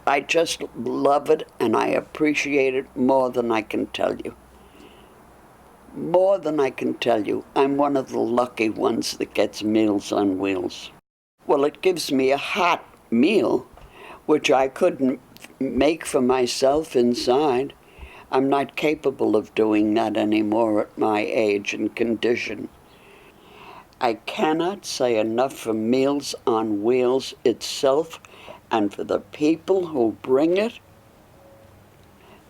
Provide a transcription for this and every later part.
I just love it, and I appreciate it more than I can tell you. More than I can tell you. I'm one of the lucky ones that gets Meals on Wheels. Well, it gives me a hot meal, which I couldn't make for myself inside. I'm not capable of doing that anymore at my age and condition. I cannot say enough for Meals on Wheels itself and for the people who bring it.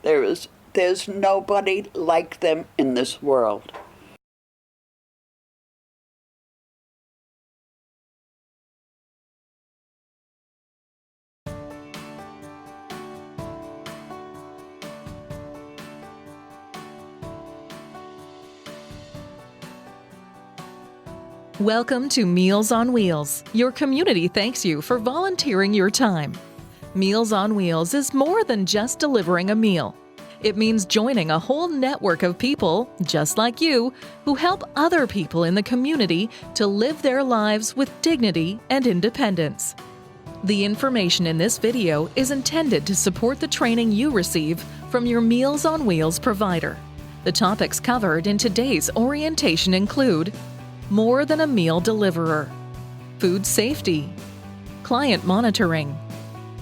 There's nobody like them in this world. Welcome to Meals on Wheels. Your community thanks you for volunteering your time. Meals on Wheels is more than just delivering a meal. It means joining a whole network of people, just like you, who help other people in the community to live their lives with dignity and independence. The information in this video is intended to support the training you receive from your Meals on Wheels provider. The topics covered in today's orientation include more than a meal deliverer, food safety, client monitoring,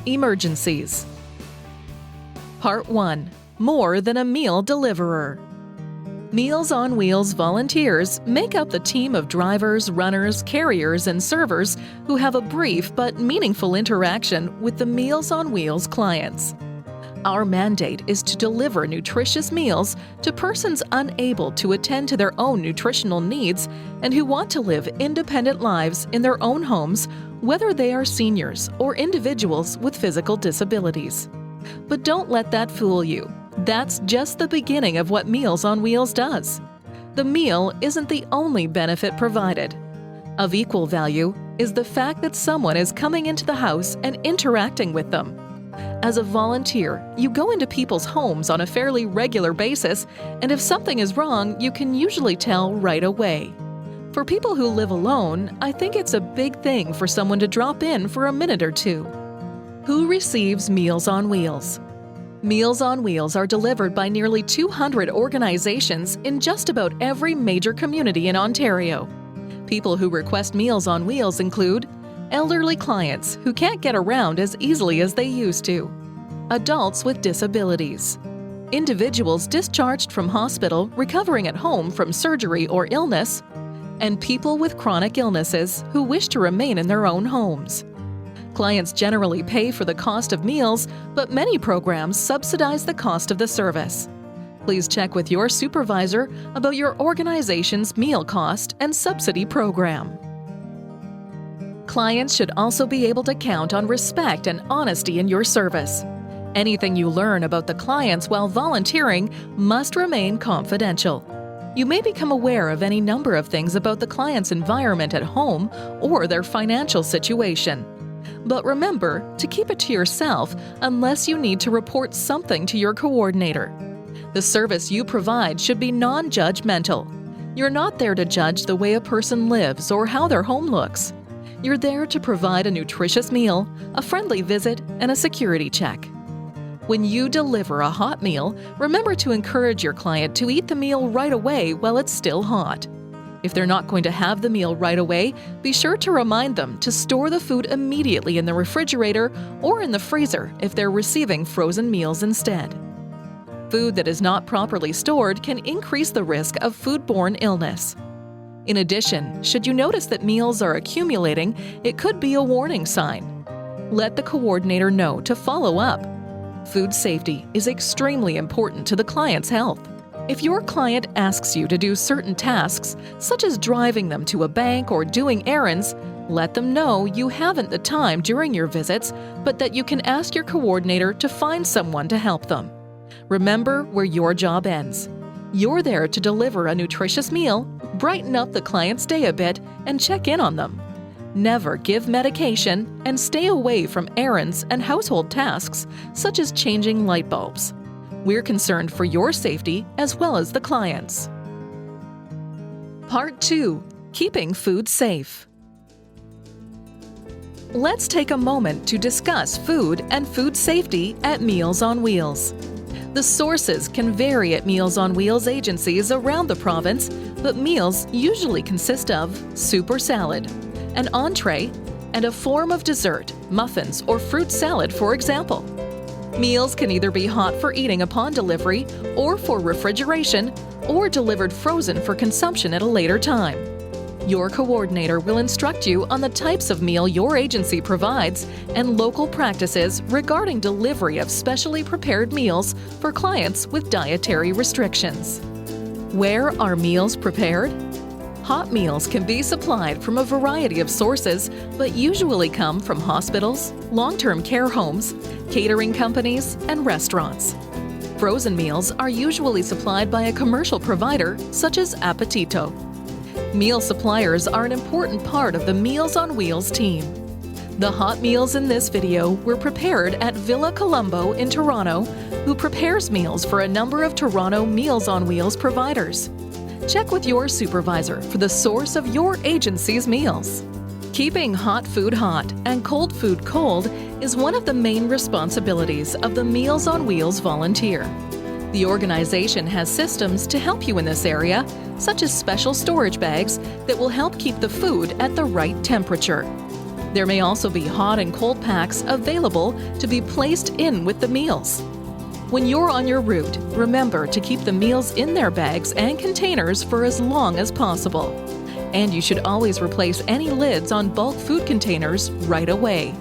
emergencies. Part 1. More than a meal deliverer. Meals on Wheels volunteers make up the team of drivers, runners, carriers, and servers who have a brief but meaningful interaction with the Meals on Wheels clients. Our mandate is to deliver nutritious meals to persons unable to attend to their own nutritional needs and who want to live independent lives in their own homes, whether they are seniors or individuals with physical disabilities. But don't let that fool you. That's just the beginning of what Meals on Wheels does. The meal isn't the only benefit provided. Of equal value is the fact that someone is coming into the house and interacting with them. As a volunteer, you go into people's homes on a fairly regular basis, and if something is wrong, you can usually tell right away. For people who live alone, I think it's a big thing for someone to drop in for a minute or two. Who receives Meals on Wheels? Meals on Wheels are delivered by nearly 200 organizations in just about every major community in Ontario. People who request Meals on Wheels include elderly clients who can't get around as easily as they used to, adults with disabilities, individuals discharged from hospital recovering at home from surgery or illness, and people with chronic illnesses who wish to remain in their own homes. Clients generally pay for the cost of meals, but many programs subsidize the cost of the service. Please check with your supervisor about your organization's meal cost and subsidy program. Clients should also be able to count on respect and honesty in your service. Anything you learn about the clients while volunteering must remain confidential. You may become aware of any number of things about the client's environment at home or their financial situation. But remember to keep it to yourself unless you need to report something to your coordinator. The service you provide should be non-judgmental. You're not there to judge the way a person lives or how their home looks. You're there to provide a nutritious meal, a friendly visit, and a security check. When you deliver a hot meal, remember to encourage your client to eat the meal right away while it's still hot. If they're not going to have the meal right away, be sure to remind them to store the food immediately in the refrigerator or in the freezer if they're receiving frozen meals instead. Food that is not properly stored can increase the risk of foodborne illness. In addition, should you notice that meals are accumulating, it could be a warning sign. Let the coordinator know to follow up. Food safety is extremely important to the client's health. If your client asks you to do certain tasks, such as driving them to a bank or doing errands, let them know you haven't the time during your visits, but that you can ask your coordinator to find someone to help them. Remember where your job ends. You're there to deliver a nutritious meal, brighten up the client's day a bit, and check in on them. Never give medication and stay away from errands and household tasks such as changing light bulbs. We're concerned for your safety as well as the client's. Part 2. Keeping food safe. Let's take a moment to discuss food and food safety at Meals on Wheels. The sources can vary at Meals on Wheels agencies around the province, but meals usually consist of soup or salad, an entree, and a form of dessert, muffins or fruit salad, for example. Meals can either be hot for eating upon delivery or for refrigeration, or delivered frozen for consumption at a later time. Your coordinator will instruct you on the types of meal your agency provides and local practices regarding delivery of specially prepared meals for clients with dietary restrictions. Where are meals prepared? Hot meals can be supplied from a variety of sources, but usually come from hospitals, long-term care homes, catering companies, and restaurants. Frozen meals are usually supplied by a commercial provider such as Apetito. Meal suppliers are an important part of the Meals on Wheels team. The hot meals in this video were prepared at Villa Colombo in Toronto, who prepares meals for a number of Toronto Meals on Wheels providers. Check with your supervisor for the source of your agency's meals. Keeping hot food hot and cold food cold is one of the main responsibilities of the Meals on Wheels volunteer. The organization has systems to help you in this area, such as special storage bags that will help keep the food at the right temperature. There may also be hot and cold packs available to be placed in with the meals. When you're on your route, remember to keep the meals in their bags and containers for as long as possible. And you should always replace any lids on bulk food containers right away.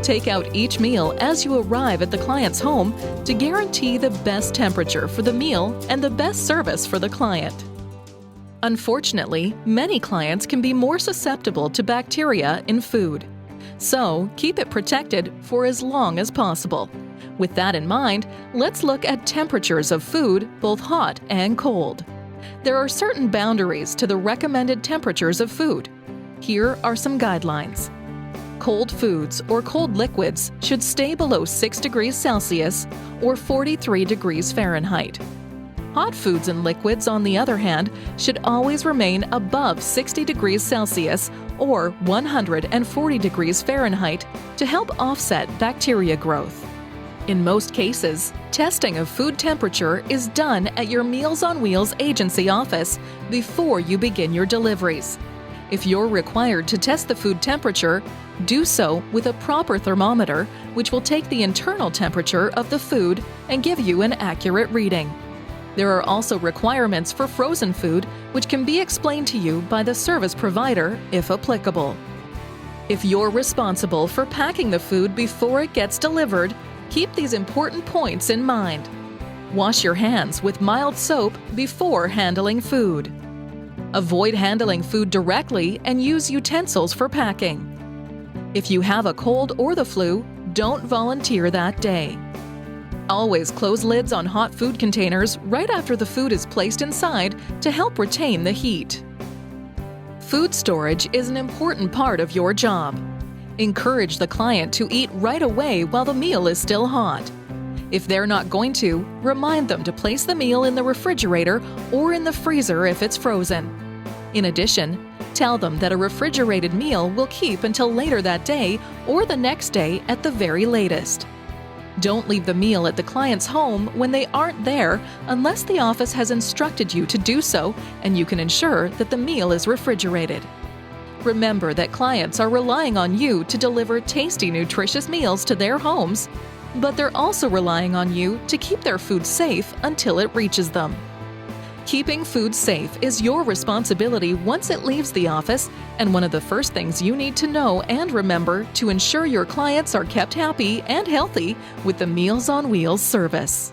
Take out each meal as you arrive at the client's home to guarantee the best temperature for the meal and the best service for the client. Unfortunately, many clients can be more susceptible to bacteria in food. So, keep it protected for as long as possible. With that in mind, let's look at temperatures of food, both hot and cold. There are certain boundaries to the recommended temperatures of food. Here are some guidelines. Cold foods or cold liquids should stay below 6 degrees Celsius or 43 degrees Fahrenheit. Hot foods and liquids, on the other hand, should always remain above 60 degrees Celsius or 140 degrees Fahrenheit to help offset bacteria growth. In most cases, testing of food temperature is done at your Meals on Wheels agency office before you begin your deliveries. If you're required to test the food temperature, do so with a proper thermometer, which will take the internal temperature of the food and give you an accurate reading. There are also requirements for frozen food, which can be explained to you by the service provider if applicable. If you're responsible for packing the food before it gets delivered, keep these important points in mind. Wash your hands with mild soap before handling food. Avoid handling food directly and use utensils for packing. If you have a cold or the flu, don't volunteer that day. Always close lids on hot food containers right after the food is placed inside to help retain the heat. Food storage is an important part of your job. Encourage the client to eat right away while the meal is still hot. If they're not going to, remind them to place the meal in the refrigerator or in the freezer if it's frozen. In addition, tell them that a refrigerated meal will keep until later that day or the next day at the very latest. Don't leave the meal at the client's home when they aren't there unless the office has instructed you to do so and you can ensure that the meal is refrigerated. Remember that clients are relying on you to deliver tasty, nutritious meals to their homes, but they're also relying on you to keep their food safe until it reaches them. Keeping food safe is your responsibility once it leaves the office, and one of the first things you need to know and remember to ensure your clients are kept happy and healthy with the Meals on Wheels service.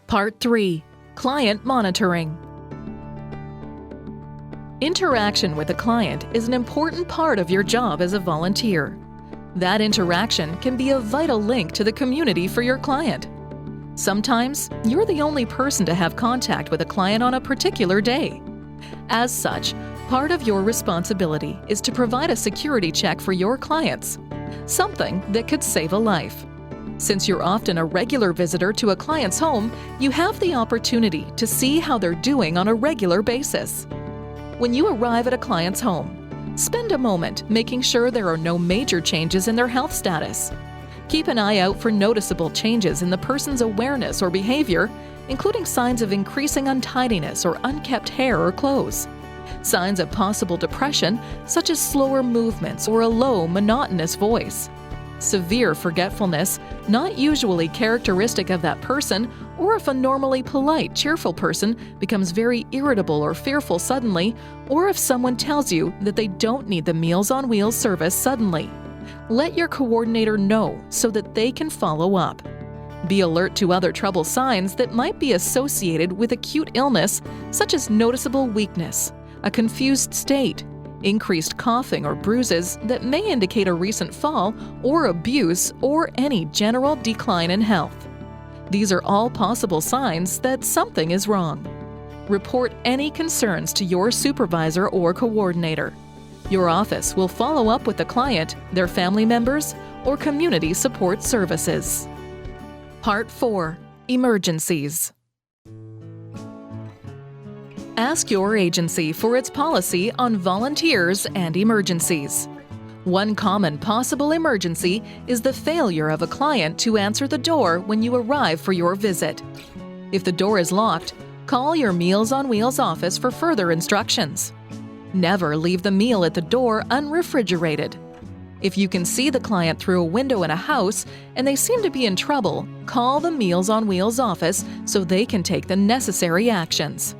Part 3. Client Monitoring. Interaction with a client is an important part of your job as a volunteer. That interaction can be a vital link to the community for your client. Sometimes, you're the only person to have contact with a client on a particular day. As such, part of your responsibility is to provide a security check for your clients, something that could save a life. Since you're often a regular visitor to a client's home, you have the opportunity to see how they're doing on a regular basis. When you arrive at a client's home, Spend a moment making sure there are no major changes in their health status. Keep an eye out for noticeable changes in the person's awareness or behavior, including signs of increasing untidiness or unkept hair or clothes. Signs of possible depression, such as slower movements or a low, monotonous voice. Severe forgetfulness, not usually characteristic of that person, or if a normally polite, cheerful person becomes very irritable or fearful suddenly, or if someone tells you that they don't need the Meals on Wheels service suddenly. Let your coordinator know so that they can follow up. Be alert to other trouble signs that might be associated with acute illness, such as noticeable weakness, a confused state, increased coughing or bruises that may indicate a recent fall or abuse or any general decline in health. These are all possible signs that something is wrong. Report any concerns to your supervisor or coordinator. Your office will follow up with the client, their family members, or community support services. Part 4. Emergencies. Ask your agency for its policy on volunteers and emergencies. One common possible emergency is the failure of a client to answer the door when you arrive for your visit. If the door is locked, call your Meals on Wheels office for further instructions. Never leave the meal at the door unrefrigerated. If you can see the client through a window in a house and they seem to be in trouble, call the Meals on Wheels office so they can take the necessary actions.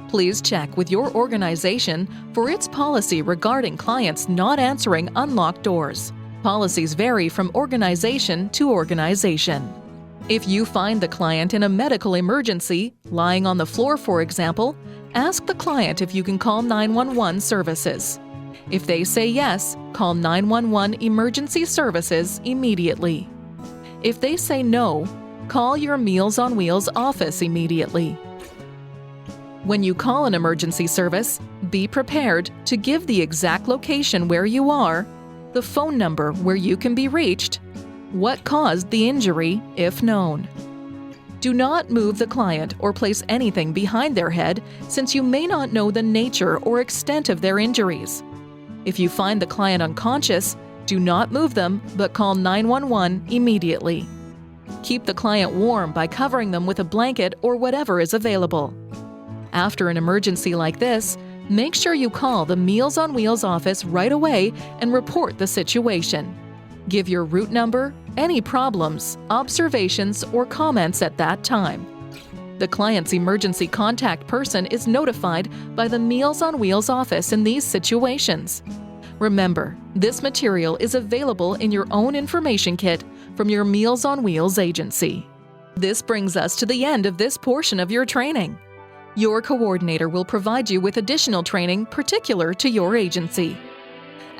Please check with your organization for its policy regarding clients not answering unlocked doors. Policies vary from organization to organization. If you find the client in a medical emergency, lying on the floor for example, ask the client if you can call 911 services. If they say yes, call 911 emergency services immediately. If they say no, call your Meals on Wheels office immediately. When you call an emergency service, be prepared to give the exact location where you are, the phone number where you can be reached, what caused the injury, if known. Do not move the client or place anything behind their head since you may not know the nature or extent of their injuries. If you find the client unconscious, do not move them but call 911 immediately. Keep the client warm by covering them with a blanket or whatever is available. After an emergency like this, make sure you call the Meals on Wheels office right away and report the situation. Give your route number, any problems, observations, or comments at that time. The client's emergency contact person is notified by the Meals on Wheels office in these situations. Remember, this material is available in your own information kit from your Meals on Wheels agency. This brings us to the end of this portion of your training. Your coordinator will provide you with additional training particular to your agency.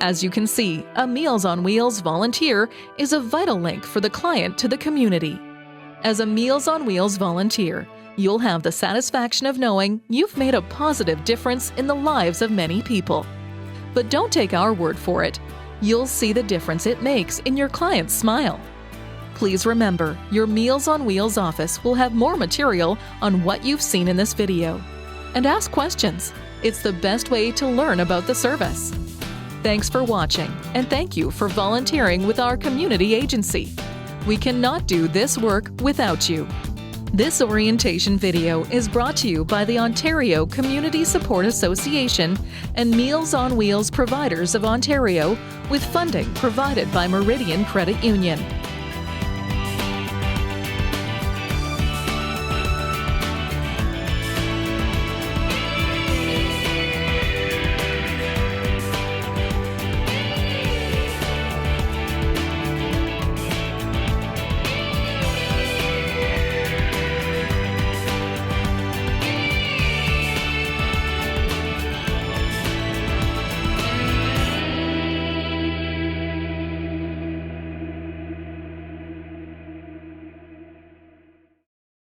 As you can see, a Meals on Wheels volunteer is a vital link for the client to the community. As a Meals on Wheels volunteer, you'll have the satisfaction of knowing you've made a positive difference in the lives of many people. But don't take our word for it. You'll see the difference it makes in your client's smile. Please remember, your Meals on Wheels office will have more material on what you've seen in this video. And ask questions. It's the best way to learn about the service. Thanks for watching, and thank you for volunteering with our community agency. We cannot do this work without you. This orientation video is brought to you by the Ontario Community Support Association and Meals on Wheels Providers of Ontario, with funding provided by Meridian Credit Union.